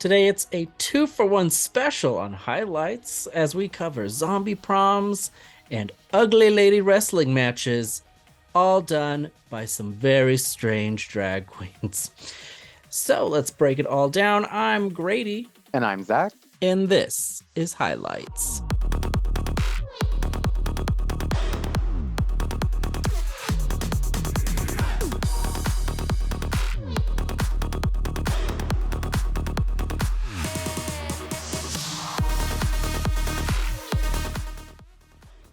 Today it's a 2-for-1 special on highlights as we cover zombie proms and ugly lady wrestling matches, all done by some very strange drag queens. So let's break it all down. I'm Grady. And I'm Zach. And this is Highlights.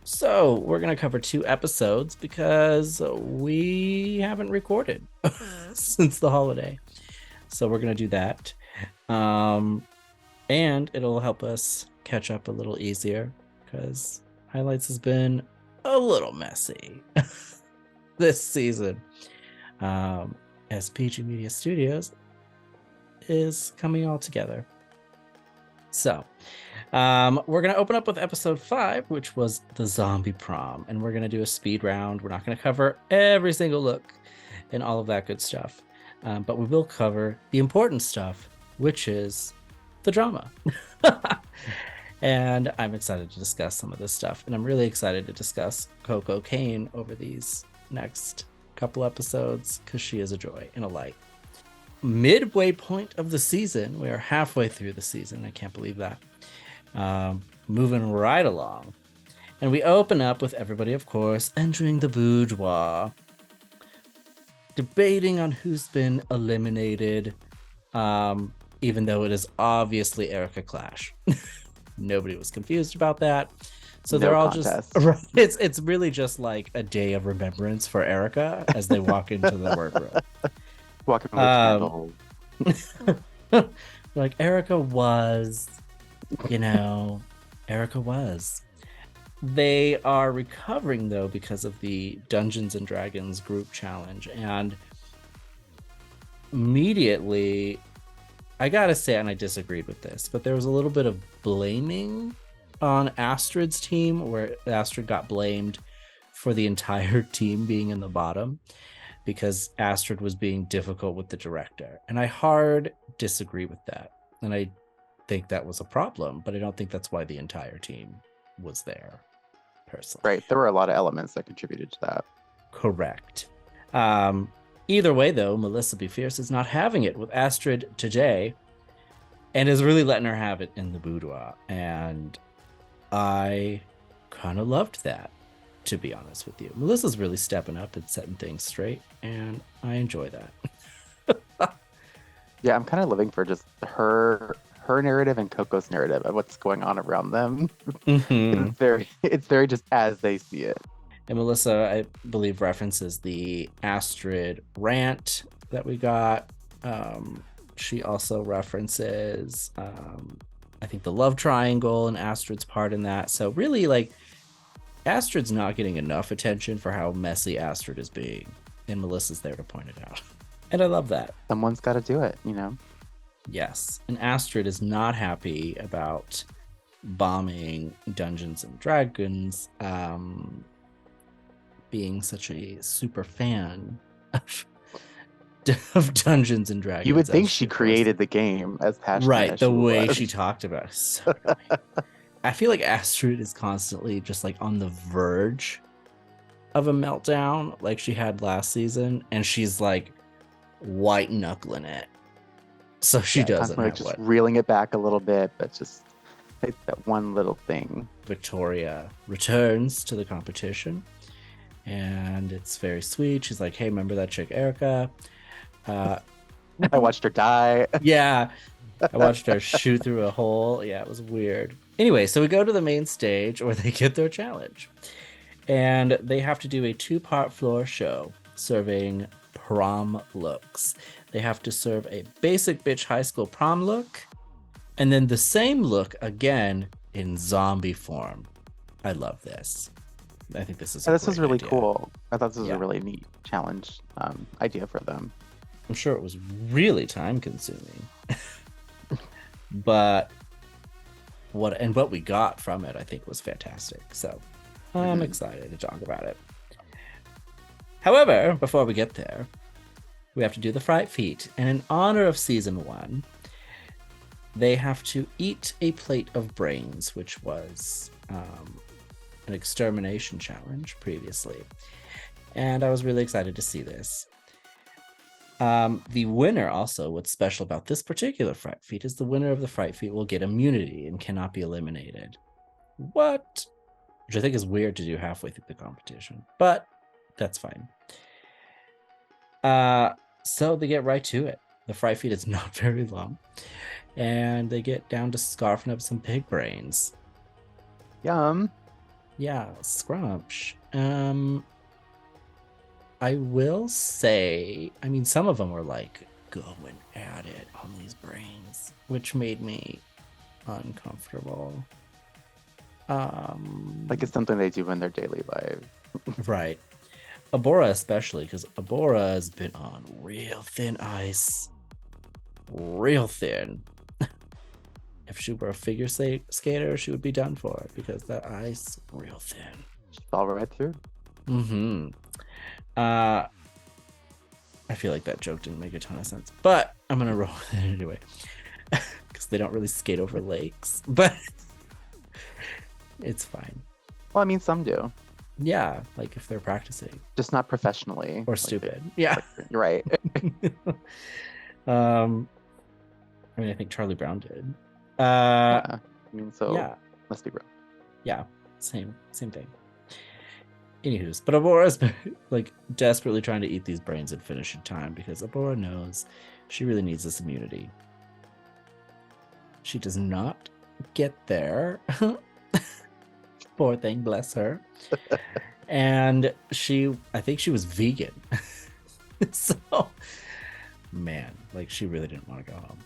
So we're going to cover 2 episodes because we haven't recorded since the holiday. So we're going to do that. And it'll help us catch up a little easier because Highlights has been a little messy this season. As PG Media Studios is coming all together. So we're going to open up with episode 5, which was the zombie prom. And we're going to do a speed round. We're not going to cover every single look and all of that good stuff. But we will cover the important stuff, which is the drama. And I'm excited to discuss some of this stuff. And I'm really excited to discuss Coco Kane over these next couple episodes because she is a joy and a light. Midway point of the season. We are halfway through the season. I can't believe that. Moving right along. And we open up with everybody, of course, entering the boudoir, debating on who's been eliminated, even though it is obviously Erica Clash. Nobody was confused about that. So they're all contest. just it's really just like a day of remembrance for Erica as they walk into the workroom. Walking with candles. Like Erica was, Erica was. They are recovering though because of the Dungeons and Dragons group challenge, and immediately I gotta say, and I disagreed with this, but there was a little bit of blaming on Astrid's team where Astrid got blamed for the entire team being in the bottom because Astrid was being difficult with the director. And I hard disagree with that. And I think that was a problem, but I don't think that's why the entire team was there, personally. Right. There were a lot of elements that contributed to that. Correct. Either way, though, Melissa Be Fierce is not having it with Astrid today and is really letting her have it in the boudoir. And I kind of loved that, to be honest with you. Melissa's really stepping up and setting things straight, and I enjoy that. Yeah, I'm kind of living for just her narrative and Coco's narrative of what's going on around them. Mm-hmm. It's very just as they see it. And Melissa, I believe, references the Astrid rant that we got. She also references, I think, the love triangle and Astrid's part in that. So really, like, Astrid's not getting enough attention for how messy Astrid is being. And Melissa's there to point it out. And I love that. Someone's got to do it, Yes. And Astrid is not happy about bombing Dungeons and Dragons, being such a super fan of Dungeons and Dragons. You would think she created the game as passionate right, as the she way was. she talked about it. So I feel like Astrid is constantly just like on the verge of a meltdown like she had last season, and she's like white knuckling it. So she doesn't have just reeling it back a little bit, but just like that one little thing. Victoria returns to the competition, and it's very sweet. She's like, hey, remember that chick Erica? I watched her die. Yeah, I watched her shoot through a hole. Yeah, it was weird. Anyway, so we go to the main stage where they get their challenge, and they have to do a 2-part floor show serving prom looks. They have to serve a basic bitch high school prom look, and then the same look again in zombie form. I love this. I think this is This was really idea. Cool. I thought this was a really neat challenge idea for them. I'm sure it was really time consuming, but what we got from it, I think, was fantastic. So I'm excited to talk about it. However, before we get there, we have to do the fright feat. And in honor of season 1, they have to eat a plate of brains, which was an extermination challenge previously. And I was really excited to see this. The winner also, what's special about this particular fright feat is the winner of the fright feat will get immunity and cannot be eliminated. What? Which I think is weird to do halfway through the competition, but that's fine. So they get right to it. The fright feat is not very long, and they get down to scarfing up some pig brains. Yum. Yeah, scrunch. I will say, I mean, some of them were like going at it on these brains, which made me uncomfortable. Like it's something they do in their daily life. Right. Abora especially, because Abora has been on real thin ice. Real thin. If she were a figure skater, she would be done for because that ice real thin. All right through. Mm-hmm. I feel like that joke didn't make a ton of sense, but I'm gonna roll with it anyway because they don't really skate over lakes, but it's fine. Well, I mean, some do. Yeah, like if they're practicing, just not professionally or stupid. Yeah, you're right. I mean, I think Charlie Brown did. Yeah, I mean, so yeah, must be real. Yeah, same thing. Anywho's, but Abora's like desperately trying to eat these brains and finish in time because Abora knows she really needs this immunity. She does not get there. Poor thing, bless her. And I think she was vegan. So, man, like she really didn't want to go home.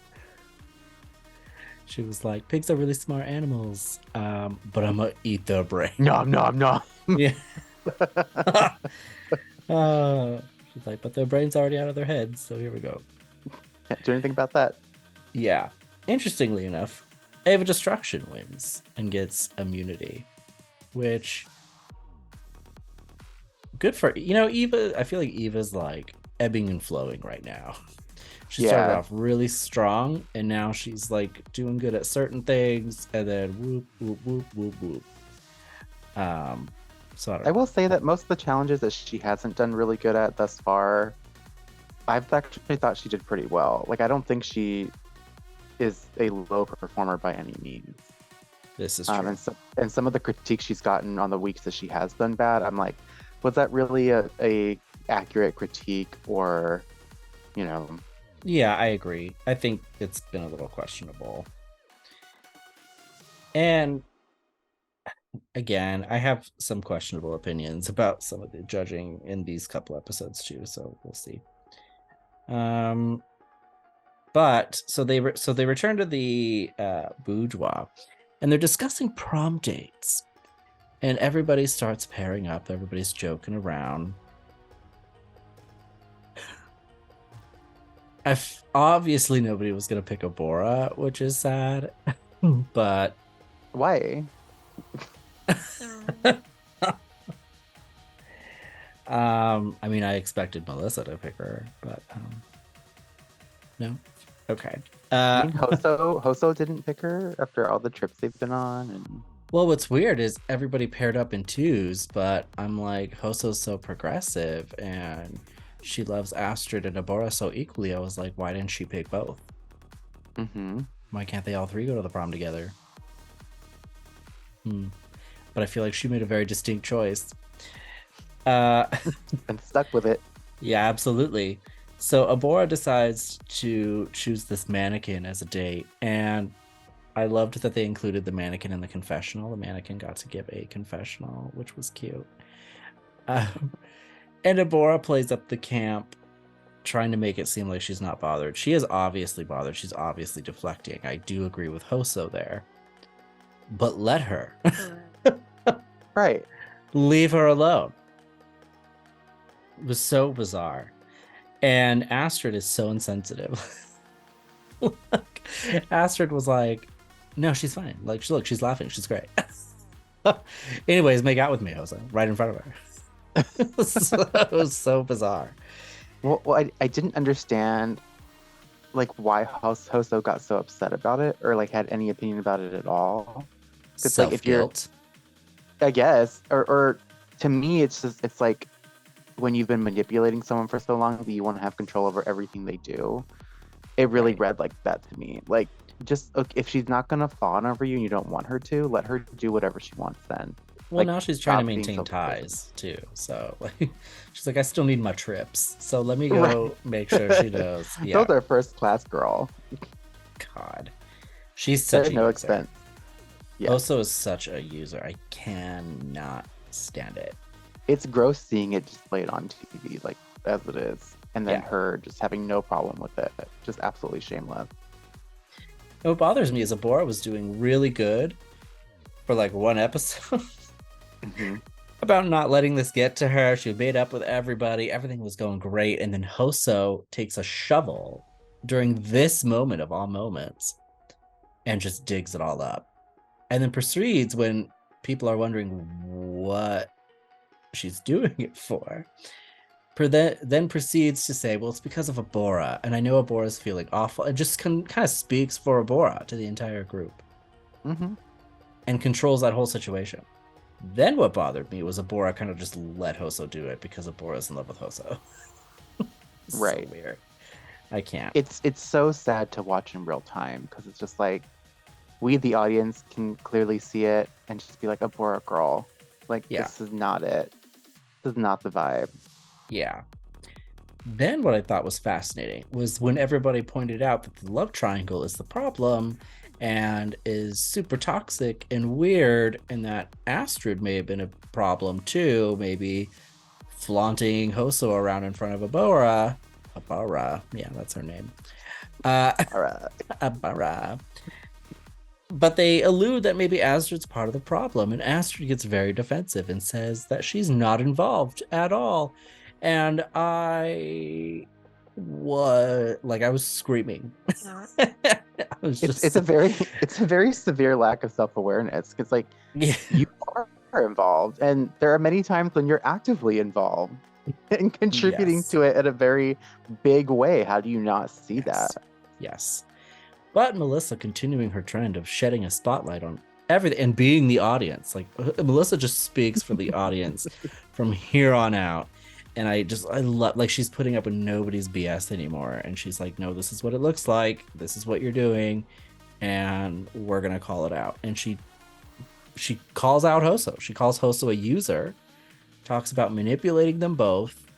She was like, pigs are really smart animals, but I'm gonna eat their brain. No. Yeah. She's like, but their brain's already out of their heads, so here we go. Can't do anything about that. Yeah. Interestingly enough, Ava Destruction wins and gets immunity, which good for Eva. I feel like Eva's like ebbing and flowing right now. She started off really strong, and now she's like doing good at certain things, and then whoop whoop whoop whoop whoop. So I will say that most of the challenges that she hasn't done really good at thus far, I've actually thought she did pretty well. Like I don't think she is a low performer by any means. This is true. And some of the critiques she's gotten on the weeks that she has done bad, I'm like, was that really a accurate critique, or Yeah, I agree. I think it's been a little questionable. And again, I have some questionable opinions about some of the judging in these couple episodes too, so we'll see. But so they return to the boudoir, and they're discussing prom dates, and everybody starts pairing up. Everybody's joking around. Obviously, nobody was gonna pick Abora, which is sad. But why? I mean, I expected Melissa to pick her, but no. Okay. I mean, Hoso didn't pick her after all the trips they've been on. And well, what's weird is everybody paired up in twos, but I'm like, Hoso's so progressive and she loves Astrid and Abora so equally. I was like, why didn't she pick both? Mm-hmm. Why can't they all three go to the prom together? But I feel like she made a very distinct choice. And stuck with it. Yeah, absolutely. So Abora decides to choose this mannequin as a date, and I loved that they included the mannequin in the confessional. The mannequin got to give a confessional, which was cute. And Abora plays up the camp, trying to make it seem like she's not bothered. She is obviously bothered. She's obviously deflecting. I do agree with Hoso there. But let her. Right. Leave her alone. It was so bizarre. And Astrid is so insensitive. Astrid was like, no, she's fine. Like, look, she's laughing. She's great. Anyways, make out with me, Hoso, right in front of her. It was so bizarre. Well, I didn't understand like why Hoso got so upset about it or like had any opinion about it at all. It's like if you're, Self-guilt. I guess, or to me, it's like when you've been manipulating someone for so long that you want to have control over everything they do. It really Right. read like that to me. Like, just if she's not gonna fawn over you and you don't want her to, let her do whatever she wants then. Well, Like, now she's trying to stop being maintain so suspicious. ties too. So like, she's like, I still need my trips. So let me Right. go make sure she knows. Yeah. Those are first class, girl. God. She's such At a no user. expense. Yeah. Oso is such a user. I cannot stand it. It's gross seeing it just played on TV, like as it is. And then Yeah. her just having no problem with it. Just absolutely shameless. And what bothers me is Abora was doing really good for like one episode Hmm. about not letting this get to her. She made up with everybody. Everything was going great. And then Hoso takes a shovel during this moment of all moments and just digs it all up. And then proceeds when people are wondering what she's doing it for. Then proceeds to say, well, it's because of Abora. And I know Abora's feeling awful. It just kind of speaks for Abora to the entire group Hmm. and controls that whole situation. Then what bothered me was Abora kind of just let Hoso do it because Abora's in love with Hoso. Right. So weird. I can't. It's so sad to watch in real time because it's just like we the audience can clearly see it and just be like, a Bora girl. Like, Yeah. this is not it. This is not the vibe. Yeah. Then what I thought was fascinating was when everybody pointed out that the love triangle is the problem and is super toxic and weird, and that Astrid may have been a problem too, maybe flaunting Hoso around in front of Abora. Abora, yeah, that's her name. All right. Abora. But they allude that maybe Astrid's part of the problem, and Astrid gets very defensive and says that she's not involved at all. And I was screaming. I was just It's a very severe lack of self-awareness. It's like yeah. you are involved, and there are many times when you're actively involved and contributing Yes. to it in a very big way. How do you not see that? Yes. But Melissa continuing her trend of shedding a spotlight on everything and being the audience. Like Melissa just speaks for the audience from here on out. And I love, like, she's putting up with nobody's BS anymore. And she's like, no, this is what it looks like. This is what you're doing. And we're going to call it out. And she calls out Hoso. She calls Hoso a user, talks about manipulating them both,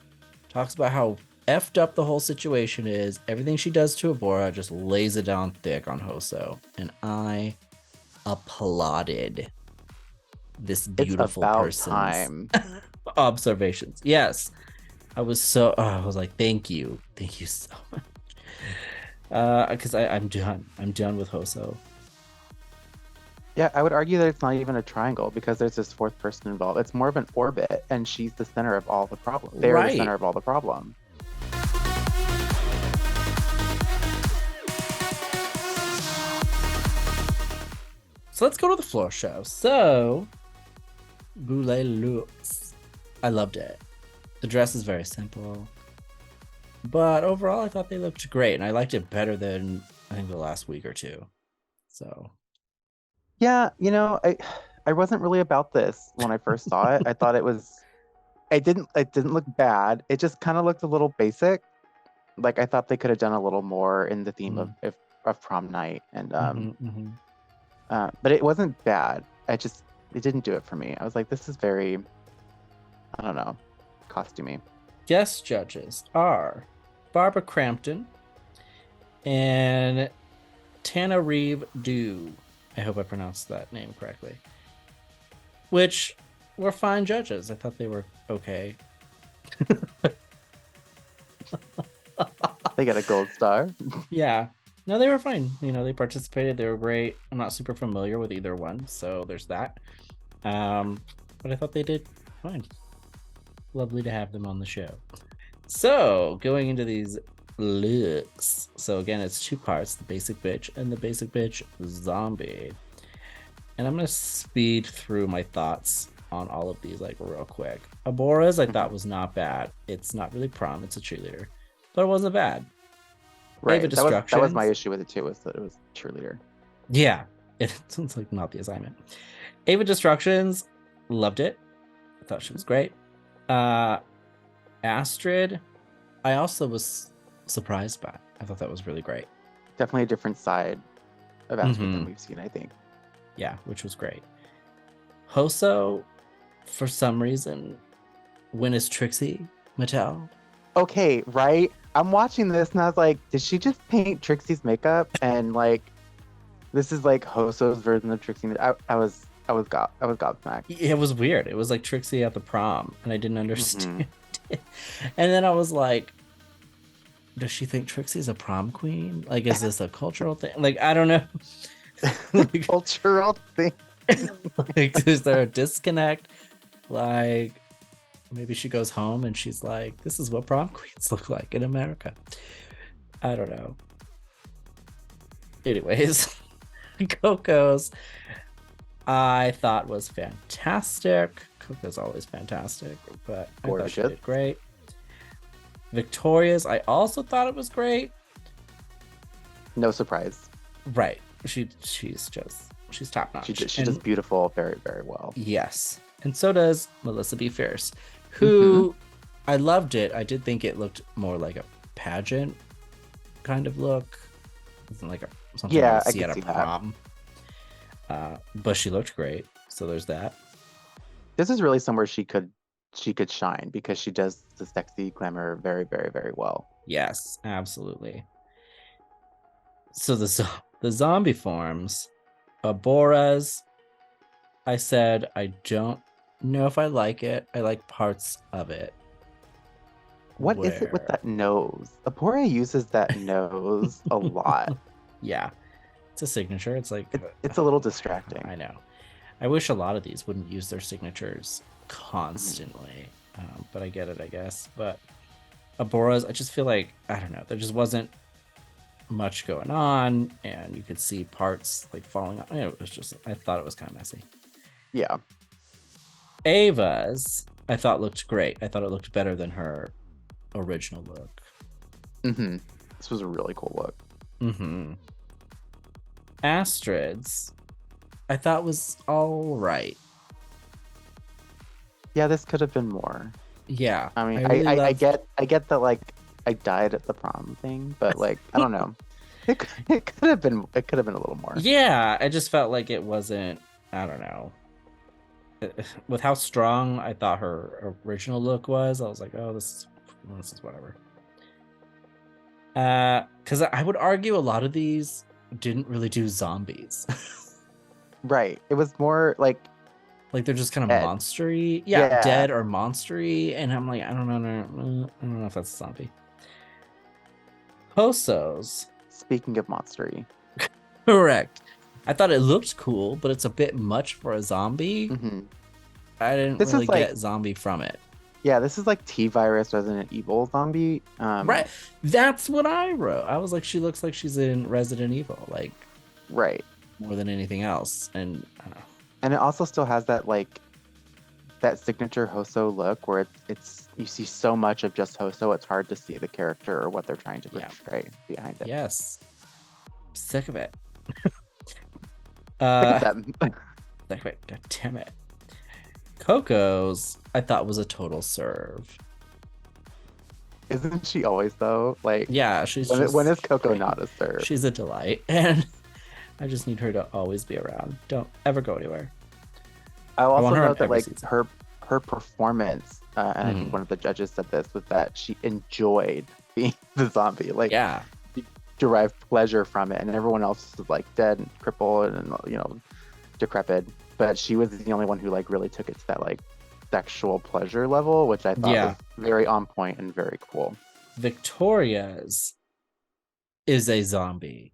talks about how effed up the whole situation is. Everything she does to Abora just lays it down thick on Hoso. And I applauded this beautiful it's about person's time. observations. Yes. I was like, thank you so much. Because I'm done with Hoso. Yeah, I would argue that it's not even a triangle because there's this fourth person involved. It's more of an orbit, and she's the center of all the problem. They're the center of all the problem. So let's go to the floor show. So, Boulay looks. I loved it. The dress is very simple. But overall, I thought they looked great. And I liked it better than, I think, the last week or two. So. Yeah, I wasn't really about this when I first saw it. I thought it didn't look bad. It just kind of looked a little basic. Like, I thought they could have done a little more in the theme of prom night. And but it wasn't bad. It didn't do it for me. I was like, this is very, I don't know, costumey. Guest judges are Barbara Crampton and Tana Reeve Dew. I hope I pronounced that name correctly. Which were fine judges. I thought they were okay. They got a gold star. Yeah. No, they were fine. They participated. They were great. I'm not super familiar with either one, so there's that. But I thought they did fine. Lovely to have them on the show. So, going into these looks. So again, it's two parts, the basic bitch and the basic bitch zombie. And I'm going to speed through my thoughts on all of these like real quick. Abora's I thought was not bad. It's not really prom, it's a cheerleader. But it wasn't bad. Ava Right. That was my Destructions. issue with it too, was that it was cheerleader. Yeah, it sounds like not the assignment. Ava Destructions, loved it. I thought she was great. Astrid, I also was surprised by. I thought that was really great. Definitely a different side of Astrid than Mhm. we've seen, I think. Yeah, which was great. Hoso, for some reason, when is Trixie Mattel? Okay, right? I'm watching this and I was like, did she just paint Trixie's makeup? And like, this is like Hoso's version of Trixie. I was gobsmacked. It was weird. It was like Trixie at the prom, and I didn't understand it. And then I was like, does she think Trixie's a prom queen? Like, is this a cultural thing? Like, I don't know. Like, Cultural thing. like, is there a disconnect? Like, maybe she goes home and she's like, this is what prom queens look like in America. I don't know. Anyways, Coco's I thought was fantastic. Coco's always fantastic, but I thought she did great. Victoria's, I also thought it was great. No surprise. Right. She's top notch. She does beautiful very, very well. Yes. And so does Melissa B. Fierce, who I loved it. I did think it looked more like a pageant kind of look. Like something I would see at a prom. But she looked great. So there's that. This is really somewhere she could shine because she does the sexy glamour very, very, very well. Yes, absolutely. So the zombie forms, Abora's, I said I don't know if I like it. I like parts of it. What is it with that nose? Abora uses that nose a lot. Yeah, it's a signature. It's like it's a little distracting. I know. I wish a lot of these wouldn't use their signatures constantly, but I get it, I guess. But Abora's, I just feel like, I don't know, there just wasn't much going on, and you could see parts like falling off. It was just, I thought it was kind of messy. Yeah. Ava's, I thought looked great. I thought it looked better than her original look. This was a really cool look. Astrid's, I thought was all right. Yeah, this could have been more. Yeah. I mean, I get that, like, I died at the prom thing, but like, I don't know. It could have been a little more. Yeah, I just felt like it wasn't, I don't know. With how strong I thought her original look was, I was like, oh, this is whatever. Because I would argue a lot of these didn't really do zombies. Right. It was more like they're just kind of monstery. Yeah, dead or monstery. And I'm like, I don't know if that's a zombie. Hoso's. Speaking of monstery. Correct. I thought it looked cool, but it's a bit much for a zombie. I didn't really get zombie from it. Yeah, this is like T-Virus Resident Evil zombie. Right. That's what I wrote. I was like, she looks like she's in Resident Evil, like, right, more than anything else. And I don't know. And it also still has that, like, that signature Hoso look where it's you see so much of just Hoso, it's hard to see the character or what they're trying to portray behind it. Yes. I'm sick of it. Sick of them. Sick of it. God damn it. Coco's, I thought, was a total serve. Isn't she always, though? Like, yeah, she's when is Coco not a serve? She's a delight, and I just need her to always be around. Don't ever go anywhere. I also note that, like, her performance, and I think one of the judges said this, was that she enjoyed being the zombie. Like, yeah, she derived pleasure from it, and everyone else was like dead and crippled and, you know, decrepit. But she was the only one who, like, really took it to that, like, sexual pleasure level, which I thought was very on point and very cool. Victoria's is a zombie.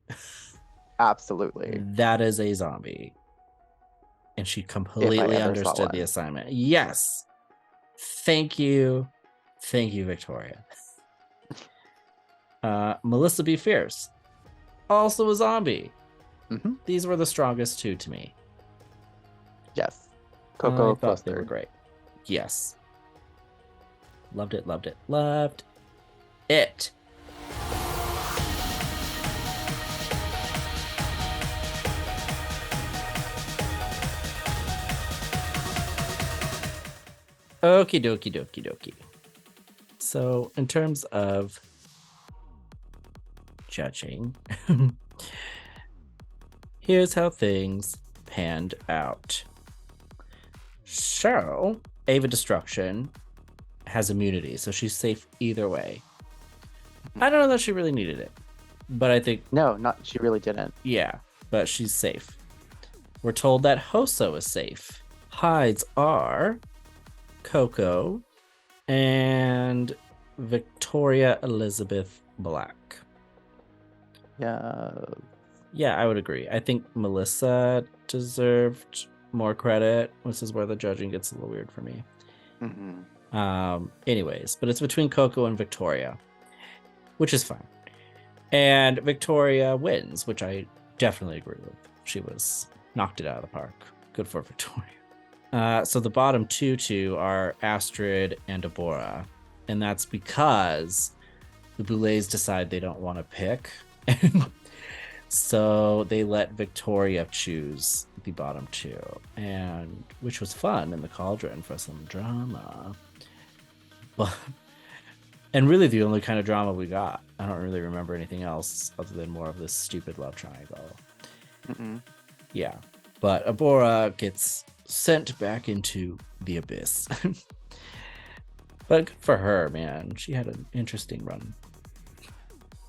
Absolutely. That is a zombie. And she completely understood the assignment. Yes. Thank you. Thank you, Victoria. Melissa B. Fierce, also a zombie. These were the strongest two to me. Yes. Coco, I thought they were great. Yes. Loved it, loved it, loved it. Okie dokie dokie dokie. So in terms of judging, here's how things panned out. So Ava Destruction has immunity, so she's safe either way. I don't know that she really needed it, but I think No, not she really didn't. yeah, but she's safe. We're told that Hoso is safe. Hides are Coco and Victoria Elizabeth Black. Yeah. Yeah, I would agree. I think Melissa deserved more credit. This is where the judging gets a little weird for me. Anyways, but it's between Coco and Victoria, which is fine. And Victoria wins, which I definitely agree with. She was knocked it out of the park. Good for Victoria. So the bottom two are Astrid and Deborah. And that's because the Boulets decide they don't want to pick. So they let Victoria choose the bottom two, and which was fun in the cauldron for some drama. But and really the only kind of drama we got. I don't really remember anything else other than more of this stupid love triangle. Yeah, but Abora gets sent back into the abyss. But good for her, man. She had an interesting run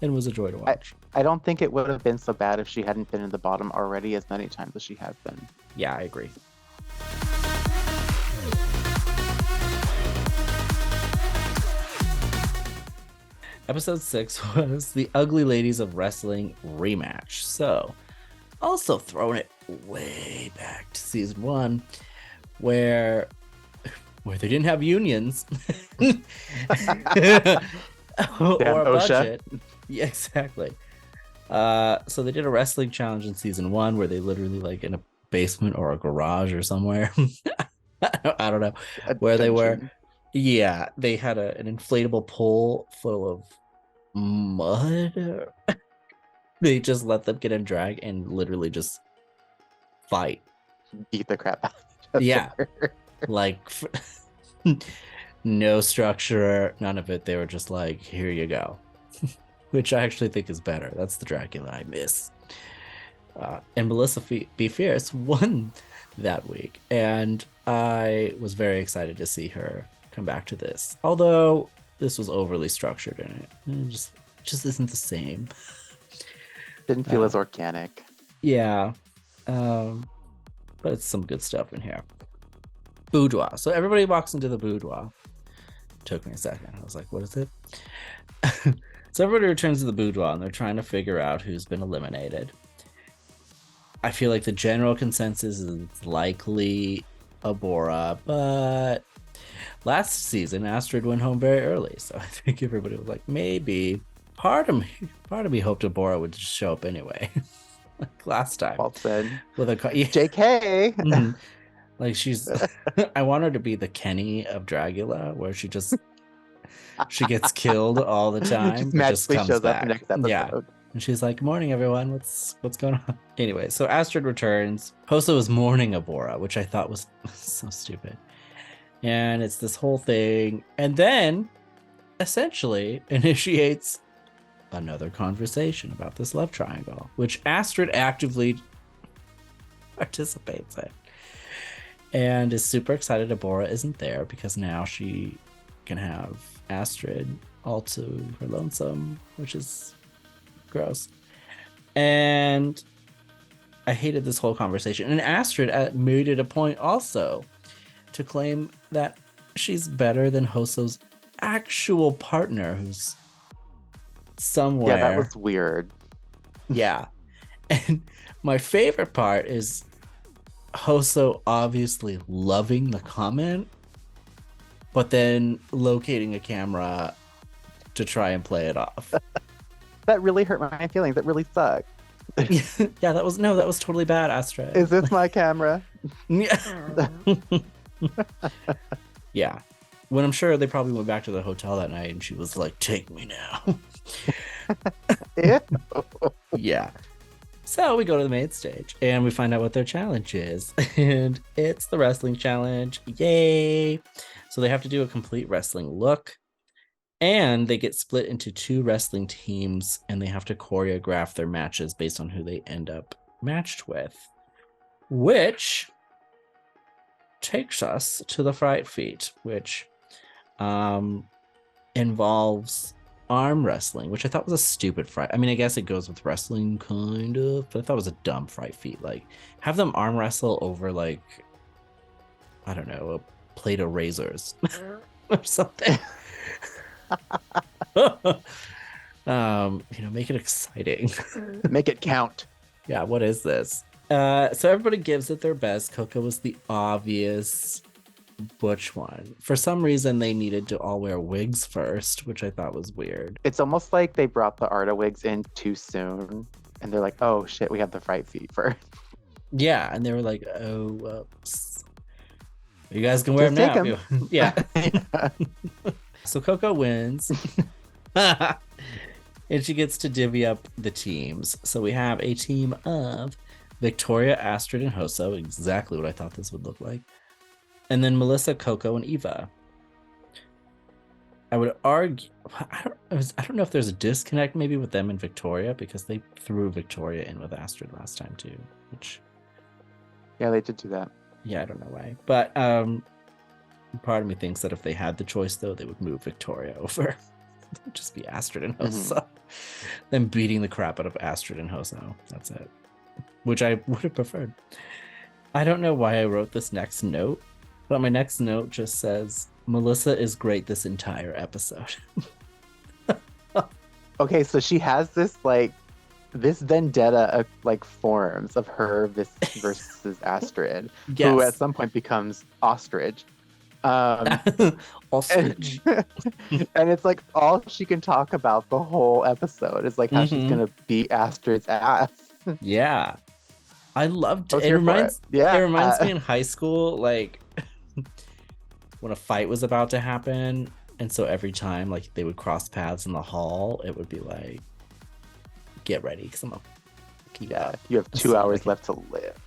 and was a joy to watch. I don't think it would have been so bad if she hadn't been in the bottom already as many times as she has been. Yeah, I agree. Episode 6 was the Ugly Ladies of Wrestling rematch. So, also throwing it way back to season 1, where they didn't have unions or a budget. Yeah, exactly. So they did a wrestling challenge in season 1 where they literally like in a basement or a garage or somewhere. I don't know where they were. Yeah, they had an inflatable pool full of mud. They just let them get in drag and literally just fight. Beat the crap out of each Yeah. other. Like no structure, none of it. They were just like, here you go. Which I actually think is better. That's the Dragula I miss. And Melissa Be Fierce won that week. And I was very excited to see her come back to this. Although this was overly structured in it. It just isn't the same. Didn't feel as organic. Yeah. But it's some good stuff in here. Boudoir. So everybody walks into the boudoir. Took me a second. I was like, what is it? So everybody returns to the boudoir and they're trying to figure out who's been eliminated. I feel like the general consensus is likely Abora, but last season Astrid went home very early, so I think everybody was like, maybe. Part of me hoped Abora would just show up anyway, like last time. Well said. With a JK. Mm-hmm. Like she's, I want her to be the Kenny of Dragula, where she gets killed all the time, Just magically comes shows back. up in next episode. Yeah. And she's like, morning, everyone. What's going on? Anyway, so Astrid returns. Hoso is mourning Abora, which I thought was so stupid. And it's this whole thing. And then, essentially, initiates another conversation about this love triangle, which Astrid actively participates in. And is super excited Abora isn't there because now she can have Astrid all to her lonesome, which is gross. And I hated this whole conversation. And Astrid made it a point also to claim that she's better than Hoso's actual partner, who's somewhere. Yeah, that was weird. Yeah. And my favorite part is Hoso obviously loving the comment, but then locating a camera to try and play it off. That really hurt my feelings. That really sucked. Yeah, that was totally bad, Astrid. Is this my camera? Yeah. Yeah. When I'm sure they probably went back to the hotel that night and she was like, take me now. Ew. Yeah. So we go to the main stage and we find out what their challenge is. And it's the wrestling challenge. Yay. So they have to do a complete wrestling look. And they get split into 2 wrestling teams and they have to choreograph their matches based on who they end up matched with. Which takes us to the fright feat, which involves arm wrestling, which I thought was a stupid fright. I mean, I guess it goes with wrestling kind of, but I thought it was a dumb fright feat. Like, have them arm wrestle over, like, I don't know, a plate of razors or something. Make it exciting. Make it count. Yeah, what is this? So everybody gives it their best. Coco was the obvious butch one. For some reason, they needed to all wear wigs first, which I thought was weird. It's almost like they brought the Arta wigs in too soon, and they're like, "Oh shit, we have the fright feet first." Yeah, and they were like, "Oh, whoops. You guys can wear them now." Yeah. So Coco wins. And she gets to divvy up the teams. So we have a team of Victoria, Astrid, and Hoso. Exactly what I thought this would look like. And then Melissa, Coco, and Eva. I would argue, I don't know if there's a disconnect maybe with them and Victoria, because they threw Victoria in with Astrid last time too. Which, yeah, they did do that. Yeah, I don't know why. But part of me thinks that if they had the choice, though, they would move Victoria over. It would just be Astrid and Hoso. Them beating the crap out of Astrid and Hoso. That's it. Which I would have preferred. I don't know why I wrote this next note, but my next note just says, Melissa is great this entire episode. Okay, so she has this vendetta forms of her versus Astrid, Yes. who at some point becomes Ostrich. Ostrich. And it's like all she can talk about the whole episode is like how she's gonna beat Astrid's ass. Yeah. I loved it. It It reminds me me in high school, like when a fight was about to happen, and so every time like they would cross paths in the hall, it would be like, get ready, because I'm gonna keep up. You have 2 hours left to live.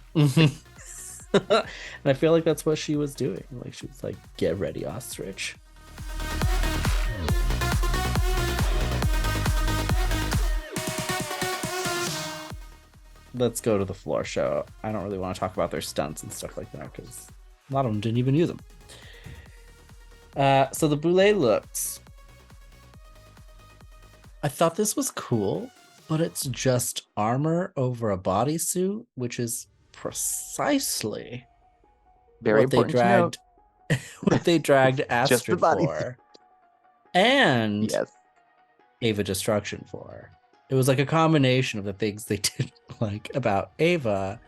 And I feel like that's what she was doing. Like, she was like, get ready, Ostrich. Let's go to the floor show. I don't really want to talk about their stunts and stuff like that, because a lot of them didn't even use them. So the Boulay looks. I thought this was cool, but it's just armor over a bodysuit, which is precisely Very important what they dragged Astrid for, and yes, Ava Destruction for. It was like a combination of the things they did like about Ava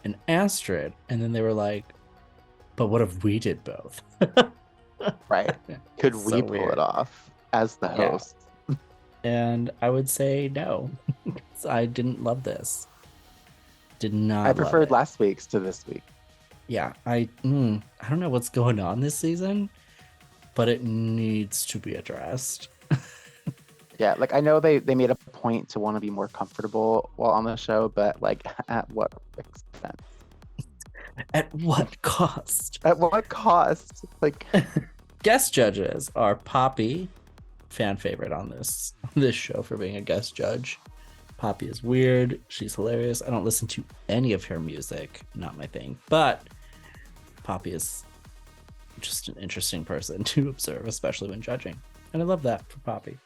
and Astrid, and then they were like, but what if we did both? Right. Could we pull it off as the host? And I would say no. I didn't love this. Did not. I preferred last week's to this week. Yeah, I don't know what's going on this season, but it needs to be addressed. Yeah, like I know they made a point to want to be more comfortable while on the show, but like at what expense? At what cost? At what cost? Like, guest judges are Poppy, fan favorite on this show for being a guest judge. Poppy is weird. She's hilarious. I don't listen to any of her music. Not my thing. But Poppy is just an interesting person to observe, especially when judging. And I love that for Poppy.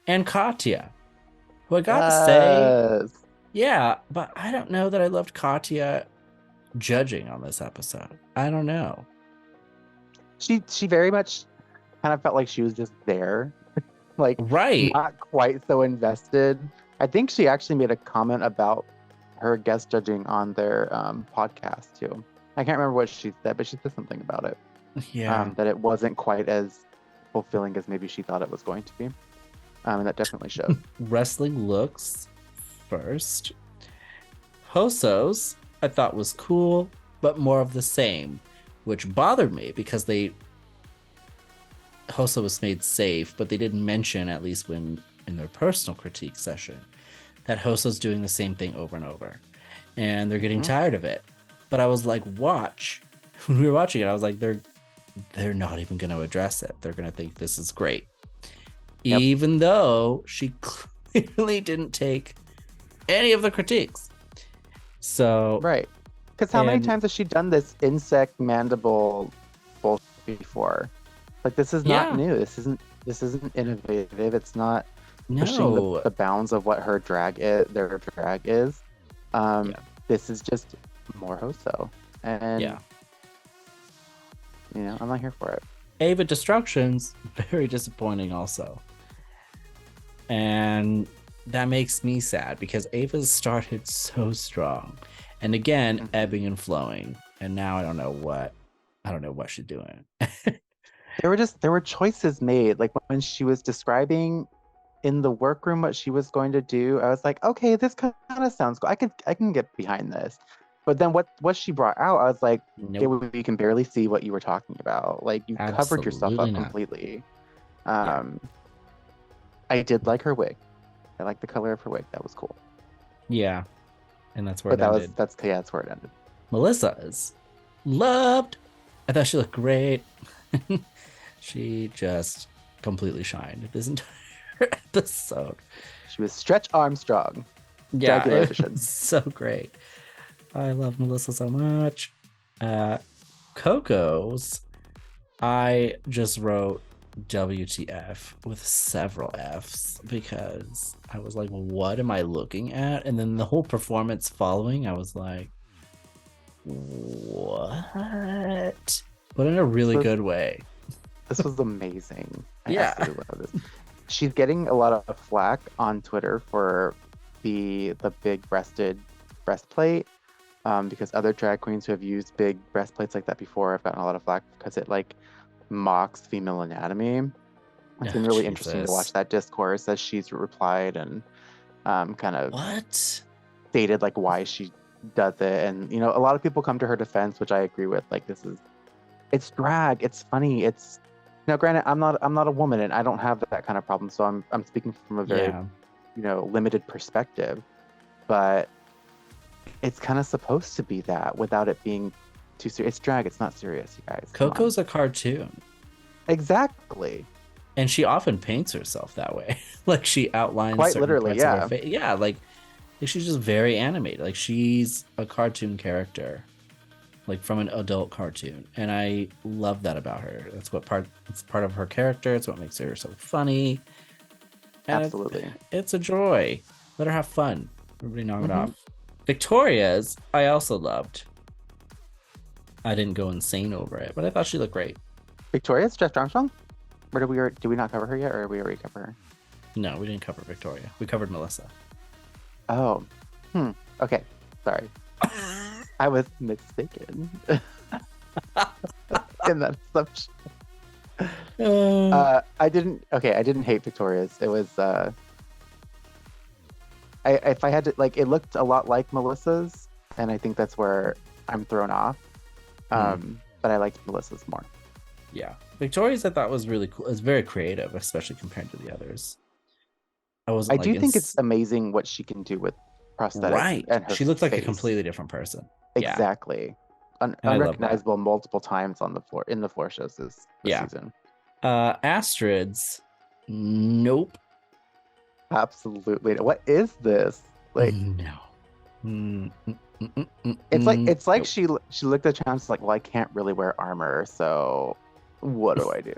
And Katya, who I got to say, yeah, but I don't know that I loved Katya judging on this episode. I don't know. She very much kind of felt like she was just there. Like, right, not quite so invested. I think she actually made a comment about her guest judging on their podcast too. I can't remember what she said, but she said something about it. Yeah, that it wasn't quite as fulfilling as maybe she thought it was going to be. And that definitely showed. Wrestling looks first. Hoso's I thought was cool, but more of the same, which bothered me because Hoso was made safe, but they didn't mention, at least when in their personal critique session, that Hoso's doing the same thing over and over, and they're getting Mhm. tired of it. But I was like, watch. When we were watching it, I was like, they're not even going to address it. They're going to think this is great. Yep. Even though she clearly didn't take any of the critiques. So Right. Because how many and- times has she done this insect mandible bullshit before? Like, this is not Yeah. new. This isn't innovative. It's not pushing no, the bounds of what her drag is, their drag is. Yeah. This is just more Hoso. And yeah. you know, I'm not here for it. Ava Destruction's very disappointing also. And that makes me sad because Ava started so strong. And again, Mhm. ebbing and flowing. And now I don't know what she's doing. There were choices made. Like when she was describing in the workroom what she was going to do, I was like, okay, this kind of sounds cool. I can get behind this. But then what she brought out, I was like, Nope. we can barely see what you were talking about. Like you covered yourself Absolutely up not. completely. Yeah. I did like her wig. I like the color of her wig. That was cool. Yeah. And that's where But it ended. that's where it ended. Melissa is loved. I thought she looked great. She just completely shined this entire episode. She was Stretch Armstrong. Yeah, Dragula it edition. was so great. I love Melissa so much. Coco's, I just wrote WTF with several F's because I was like, what am I looking at? And then the whole performance following, I was like, what? But in a really good way. This was amazing. I Yeah. absolutely love this. She's getting a lot of flack on Twitter for the big breasted breastplate, because other drag queens who have used big breastplates like that before have gotten a lot of flack because it like mocks female anatomy. It's been really interesting to watch that discourse as she's replied and kind of What? stated like why she does it. And you know, a lot of people come to her defense, which I agree with. Like it's drag, it's funny, it's granted I'm not a woman and I don't have that kind of problem, so I'm speaking from a very limited perspective, but it's kind of supposed to be that without it being too serious. It's drag, it's not serious, you guys. Coco's a cartoon. Exactly. And she often paints herself that way. Like she outlines Quite certain literally, parts of yeah. her face. Yeah, like she's just very animated. Like she's a cartoon character, like from an adult cartoon. And I love that about her. It's part of her character. It's what makes her so funny. And Absolutely. It's a joy. Let her have fun. Everybody knock it off. Victoria's, I also loved. I didn't go insane over it, but I thought she looked great. Victoria's Stretch Armstrong? Or did we not cover her yet, or did we already cover her? No, we didn't cover Victoria. We covered Melissa. Oh. Okay. Sorry. I was mistaken in that assumption. I didn't hate Victoria's. It was if I had to, like, it looked a lot like Melissa's, and I think that's where I'm thrown off. But I liked Melissa's more. Yeah, Victoria's I thought was really cool. It's very creative, especially compared to the others. I do think it's amazing what she can do with prosthetics. Right, and her she looks like a face. completely different person. Exactly. Unrecognizable multiple times on the floor in the floor shows this season. Astrid's, nope. Absolutely. What is this? Like, no. It's like she looked at Champs like, well, I can't really wear armor, so what do I do?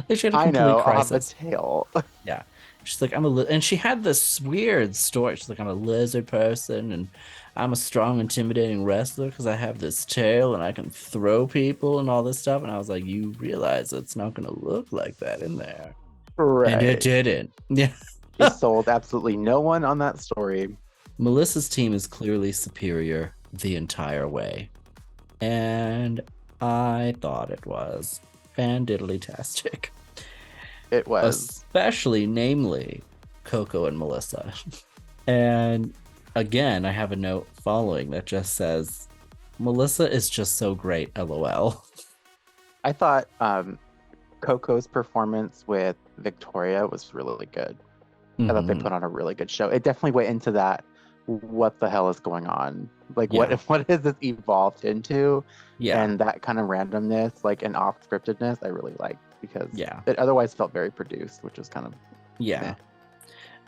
Like she had a I complete know, crisis. I'll have a tail. Yeah, she's like, and she had this weird story. She's like, I'm a lizard person, and I'm a strong, intimidating wrestler because I have this tail and I can throw people and all this stuff. And I was like, you realize it's not going to look like that in there, Right? And it didn't. Yeah, She sold absolutely no one on that story. Melissa's team is clearly superior the entire way, and I thought it was fandiddly-tastic. It was. Especially, namely, Coco and Melissa. And again, I have a note following that just says, Melissa is just so great, LOL. I thought Coco's performance with Victoria was really good. I thought they Mhm. put on a really good show. It definitely went into that. What the hell is going on? Like, Yeah. what has this evolved into? Yeah. And that kind of randomness, like and off scriptedness, I really liked because Yeah. it otherwise felt very produced, which was kind of Yeah. meh.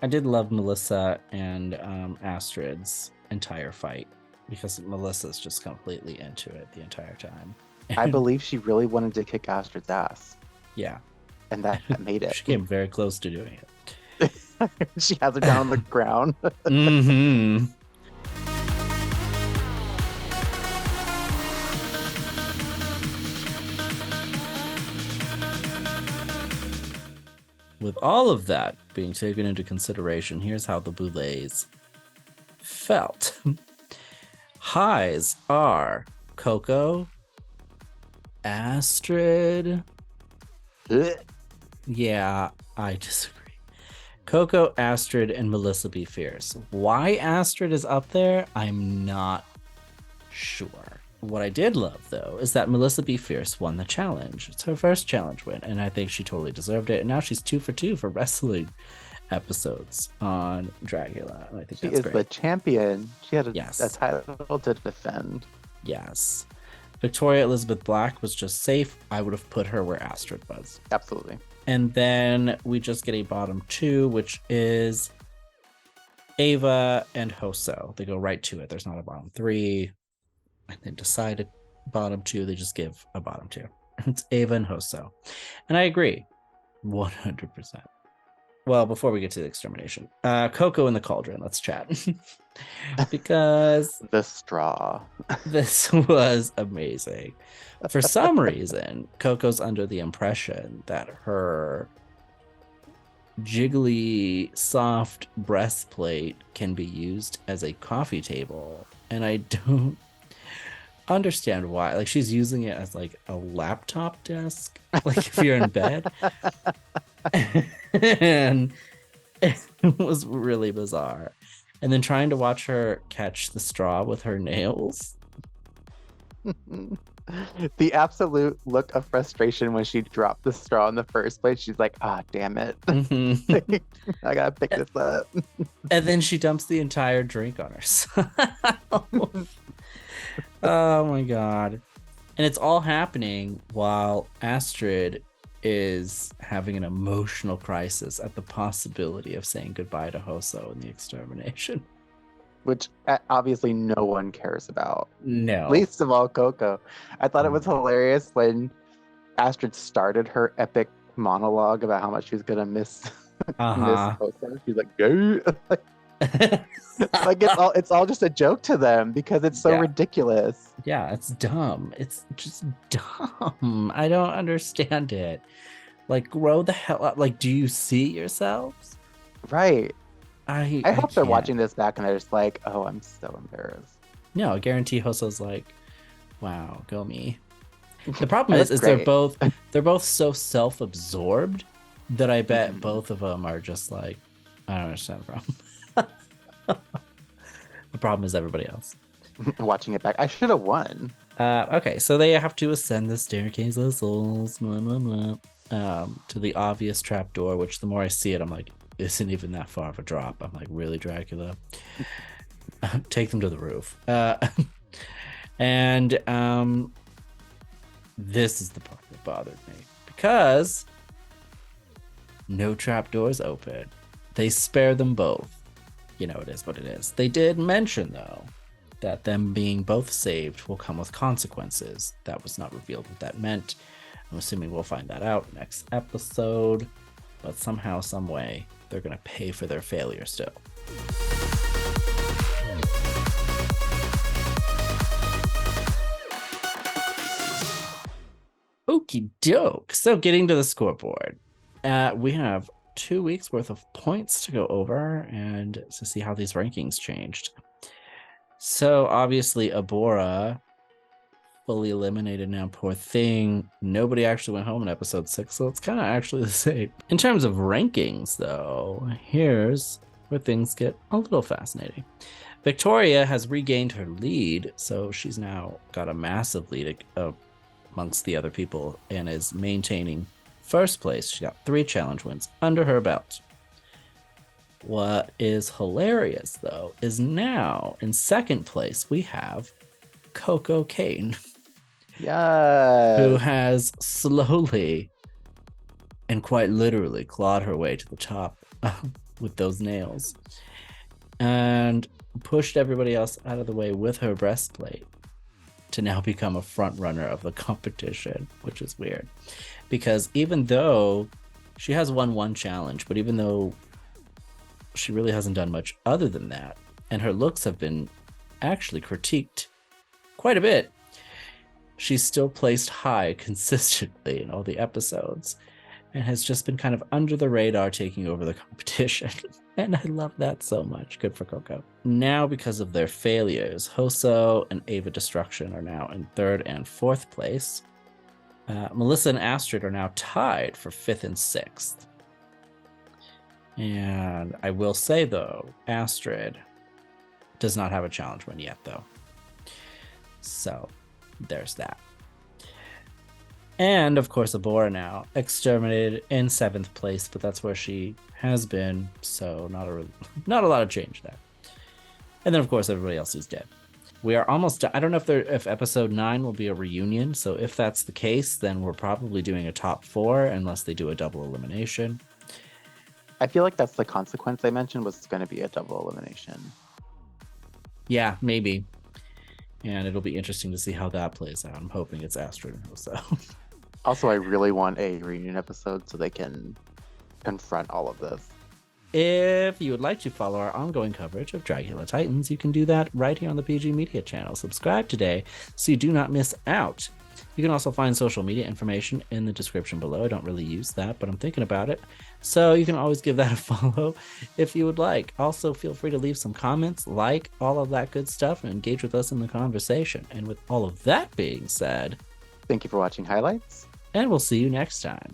I did love Melissa and Astrid's entire fight because Melissa's just completely into it the entire time. I believe she really wanted to kick Astrid's ass, Yeah. and that made it. She came very close to doing it. She has her down on the ground. Mm-hmm. With all of that being taken into consideration, here's how the Boulets felt. Highs are Coco, Astrid. Yeah, I disagree. Coco, Astrid, and Melissa Be Fierce. Why Astrid is up there, I'm not sure. What I did love, though, is that Melissa Be Fierce won the challenge. It's her first challenge win, and I think she totally deserved it. And now she's 2 for 2 for wrestling episodes on Dragula. And I think She that's is great. the champion. She had a Yes. title to defend. Yes. Victoria Elizabeth Black was just safe. I would have put her where Astrid was. Absolutely. And then we just get a bottom 2, which is Ava and Hoso. They go right to it. There's not a bottom 3. And they decided bottom 2. They just give a bottom 2. It's Ava and Hoso. And I agree 100%. Well, before we get to the extermination, Coco in the cauldron. Let's chat. Because The straw. this was amazing. For some reason, Coco's under the impression that her jiggly, soft breastplate can be used as a coffee table. And I don't understand why. Like, she's using it as like a laptop desk, like if you're in bed. And it was really bizarre. And then trying to watch her catch the straw with her nails. The absolute look of frustration when she dropped the straw in the first place. She's like, ah, damn it. Mhm. I gotta pick this up. And then she dumps the entire drink on herself. Oh my god. And it's all happening while Astrid is having an emotional crisis at the possibility of saying goodbye to Hoso in the extermination. Which obviously no one cares about. No. Least of all Coco. I thought it was hilarious when Astrid started her epic monologue about how much she was gonna miss Uh-huh. Coco. She's like, go. Like it's all just a joke to them because it's so Yeah. ridiculous. Yeah, it's dumb. It's just dumb. I don't understand it. Like, grow the hell up. Like, do you see yourselves? Right. I hope they're can't. watching this back and they're just like, oh, I'm so embarrassed. No, I guarantee Hoso's like, wow, go me. The problem That's is great. they're both so self-absorbed that I bet Mhm. both of them are just like, I don't understand the problem. The problem is everybody else. Watching it back. I should have won. Okay, so they have to ascend the staircase of souls, blah, blah, blah, to the obvious trapdoor, which the more I see it, I'm like, isn't even that far of a drop. I'm like, really, Dracula? Take them to the roof. And this is the part that bothered me because no trapdoors open. They spare them both. You know, it is what it is. They did mention, though, that them being both saved will come with consequences. That was not revealed what that meant. I'm assuming we'll find that out next episode. But somehow, some way, they're going to pay for their failure still. Okie doke. So getting to the scoreboard. We have 2 weeks worth of points to go over and to see how these rankings changed. So obviously Abora fully eliminated now, poor thing. Nobody actually went home in episode 6, so it's kind of actually the same. In terms of rankings, though, here's where things get a little fascinating. Victoria has regained her lead, so she's now got a massive lead amongst the other people and is maintaining first place. She got 3 challenge wins under her belt. What is hilarious, though, is now in second place we have Coco Kane, who Yes. has slowly and quite literally clawed her way to the top with those nails and pushed everybody else out of the way with her breastplate to now become a front runner of the competition, which is weird. Because even though she has won one challenge, but even though she really hasn't done much other than that, and her looks have been actually critiqued quite a bit, she's still placed high consistently in all the episodes and has just been kind of under the radar taking over the competition. And I love that so much. Good for Coco. Now, because of their failures, Hoso and Ava Destruction are now in third and fourth place. Melissa and Astrid are now tied for fifth and sixth. And I will say, though, Astrid does not have a challenge win yet, though. So there's that. And of course, Abora now exterminated in seventh place, but that's where she has been, so not a lot of change there. And then of course everybody else is dead. We are almost done. I don't know if episode 9 will be a reunion, so if that's the case, then we're probably doing a top 4 unless they do a double elimination. I feel like that's the consequence they mentioned was going to be a double elimination. Yeah, maybe. And it'll be interesting to see how that plays out. I'm hoping it's Astrid and Hoso. Also, I really want a reunion episode so they can confront all of this. If you would like to follow our ongoing coverage of Dragula Titans, you can do that right here on the PG Media channel. Subscribe today so you do not miss out. You can also find social media information in the description below. I don't really use that, but I'm thinking about it. So you can always give that a follow if you would like. Also, feel free to leave some comments, like all of that good stuff, and engage with us in the conversation. And with all of that being said, thank you for watching highlights. and we'll see you next time.